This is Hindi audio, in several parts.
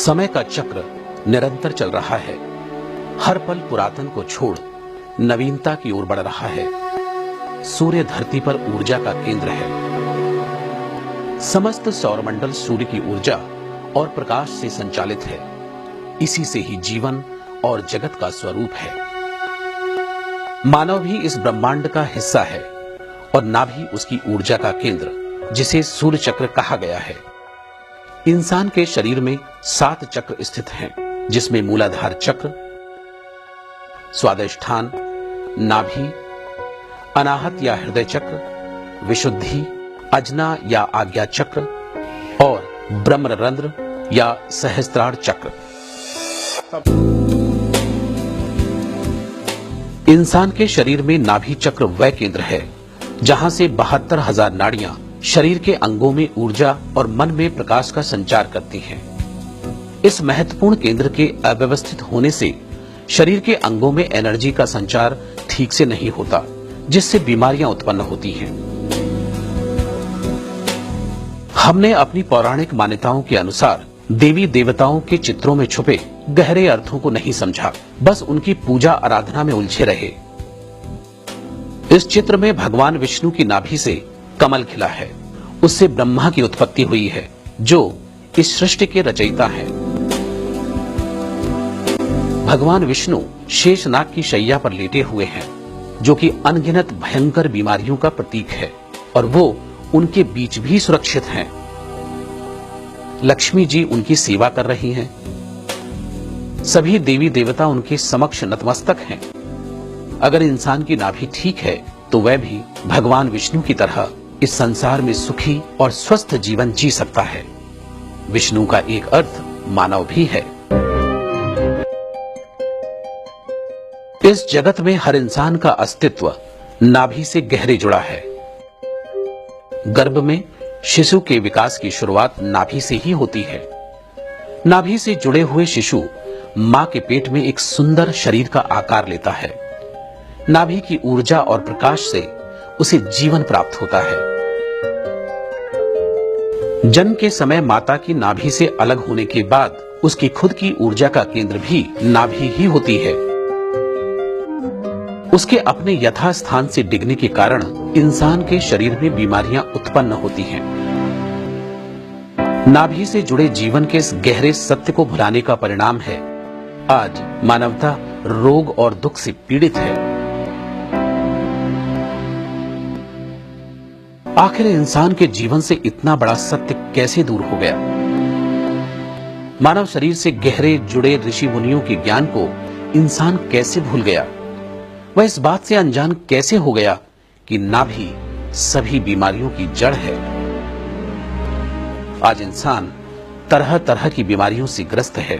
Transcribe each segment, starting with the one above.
समय का चक्र निरंतर चल रहा है। हर पल पुरातन को छोड़ नवीनता की ओर बढ़ रहा है। सूर्य धरती पर ऊर्जा का केंद्र है। समस्त सौरमंडल सूर्य की ऊर्जा और प्रकाश से संचालित है। इसी से ही जीवन और जगत का स्वरूप है। मानव भी इस ब्रह्मांड का हिस्सा है और नाभि उसकी ऊर्जा का केंद्र, जिसे सूर्य चक्र कहा गया है। इंसान के शरीर में 7 चक्र स्थित हैं, जिसमें मूलाधार चक्र, स्वादिष्ठान, नाभि, अनाहत या हृदय चक्र, विशुद्धि, अजना या आज्ञा चक्र और ब्रह्मरंध्र या सहस्त्रार चक्र। इंसान के शरीर में नाभि चक्र वह केंद्र है जहां से 72,000 नाड़ियां शरीर के अंगों में ऊर्जा और मन में प्रकाश का संचार करती हैं। इस महत्वपूर्ण केंद्र के अव्यवस्थित होने से शरीर के अंगों में एनर्जी का संचार ठीक से नहीं होता, जिससे बीमारियां उत्पन्न होती हैं। हमने अपनी पौराणिक मान्यताओं के अनुसार देवी देवताओं के चित्रों में छुपे गहरे अर्थों को नहीं समझा, बस उनकी पूजा आराधना में उलझे रहे। इस चित्र में भगवान विष्णु की नाभि से कमल खिला है। उससे ब्रह्मा की उत्पत्ति हुई है, जो इस सृष्टि के रचयिता हैं। भगवान विष्णु शेषनाग की शैया पर लेटे हुए हैं, जो कि अनगिनत भयंकर बीमारियों का प्रतीक है, और वो उनके बीच भी सुरक्षित हैं। लक्ष्मी जी उनकी सेवा कर रही हैं। सभी देवी देवता उनके समक्ष नतमस्तक हैं। अगर इंसान की नाभि ठीक है तो वह भी भगवान विष्णु की तरह इस संसार में सुखी और स्वस्थ जीवन जी सकता है। विष्णु का एक अर्थ मानव भी है। इस जगत में हर इंसान का अस्तित्व नाभि से गहरे जुड़ा है। गर्भ में शिशु के विकास की शुरुआत नाभि से ही होती है। नाभि से जुड़े हुए शिशु मां के पेट में एक सुंदर शरीर का आकार लेता है। नाभि की ऊर्जा और प्रकाश से उसे जीवन प्राप्त होता है। जन्म के समय माता की नाभि से अलग होने के बाद उसकी खुद की ऊर्जा का केंद्र भी नाभि ही होती है। उसके अपने यथास्थान से डिगने के कारण इंसान के शरीर में बीमारियां उत्पन्न होती हैं। नाभि से जुड़े जीवन के इस गहरे सत्य को भुलाने का परिणाम है आज मानवता रोग और दुख से पीड़ित है। आखिर इंसान के जीवन से इतना बड़ा सत्य कैसे दूर हो गया? मानव शरीर से गहरे जुड़े ऋषि मुनियों के ज्ञान को इंसान कैसे भूल गया? वह इस बात से अनजान कैसे हो गया कि नाभि सभी बीमारियों की जड़ है? आज इंसान तरह तरह की बीमारियों से ग्रस्त है।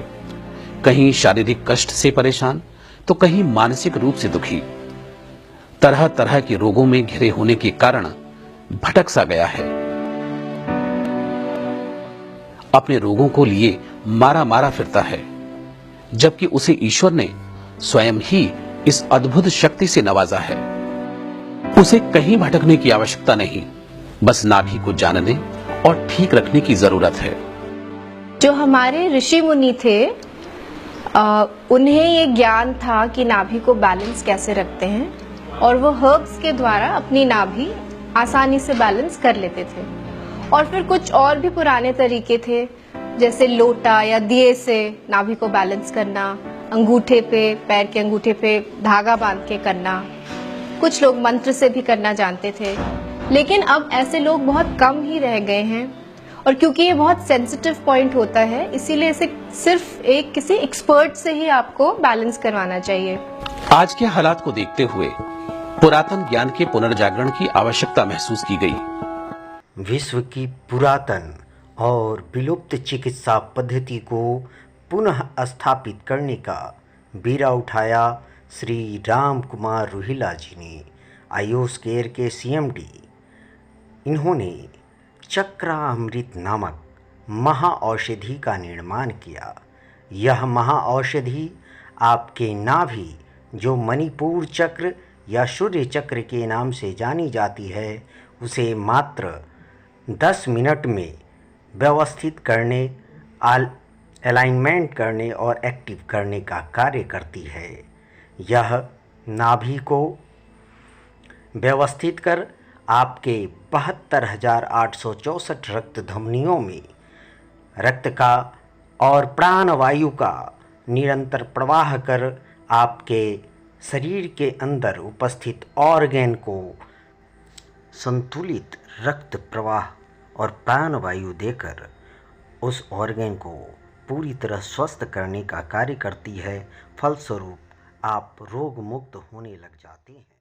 कहीं शारीरिक कष्ट से परेशान तो कहीं मानसिक रूप से दुखी। तरह तरह के रोगों में घिरे होने के कारण भटक सा गया है। अपने रोगों को लिए मारा मारा फिरता है, जबकि उसे ईश्वर ने स्वयं ही इस अद्भुत शक्ति से नवाजा है। उसे कहीं भटकने की आवश्यकता नहीं, बस नाभि को जानने और ठीक रखने की जरूरत है। जो हमारे ऋषि मुनि थे, उन्हें ये ज्ञान था कि नाभि को बैलेंस कैसे रखते हैं, और वो हर्ब्स के द्वारा अपनी नाभि आसानी से बैलेंस कर लेते थे। और फिर कुछ और भी पुराने तरीके थे, जैसे लोटा या दिए से नाभि को बैलेंस करना, अंगूठे पे, पैर के अंगूठे पे धागा बांध के करना। कुछ लोग मंत्र से भी करना जानते थे, लेकिन अब ऐसे लोग बहुत कम ही रह गए हैं। और क्योंकि ये बहुत सेंसिटिव पॉइंट होता है, इसीलिए इसे सिर्फ किसी एक्सपर्ट से ही आपको बैलेंस करवाना चाहिए। आज के हालात को देखते हुए पुरातन ज्ञान के पुनर्जागरण की आवश्यकता महसूस की गई। विश्व की पुरातन और विलुप्त चिकित्सा पद्धति को पुनः स्थापित करने का बीड़ा उठाया श्री राम कुमार रोहिला जी ने, आयुष केयर के CMD। इन्होंने चक्रामृत नामक महाऔषधि का निर्माण किया। यह महाऔषधि आपके नाभि, जो मणिपुर चक्र या सूर्य चक्र के नाम से जानी जाती है, उसे मात्र 10 मिनट में व्यवस्थित करने अलाइनमेंट करने और एक्टिव करने का कार्य करती है। यह नाभि को व्यवस्थित कर आपके 72,864 रक्त धमनियों में रक्त का और प्राणवायु का निरंतर प्रवाह कर आपके शरीर के अंदर उपस्थित ऑर्गन को संतुलित रक्त प्रवाह और प्राणवायु देकर उस ऑर्गन को पूरी तरह स्वस्थ करने का कार्य करती है। फलस्वरूप आप रोग मुक्त होने लग जाते हैं।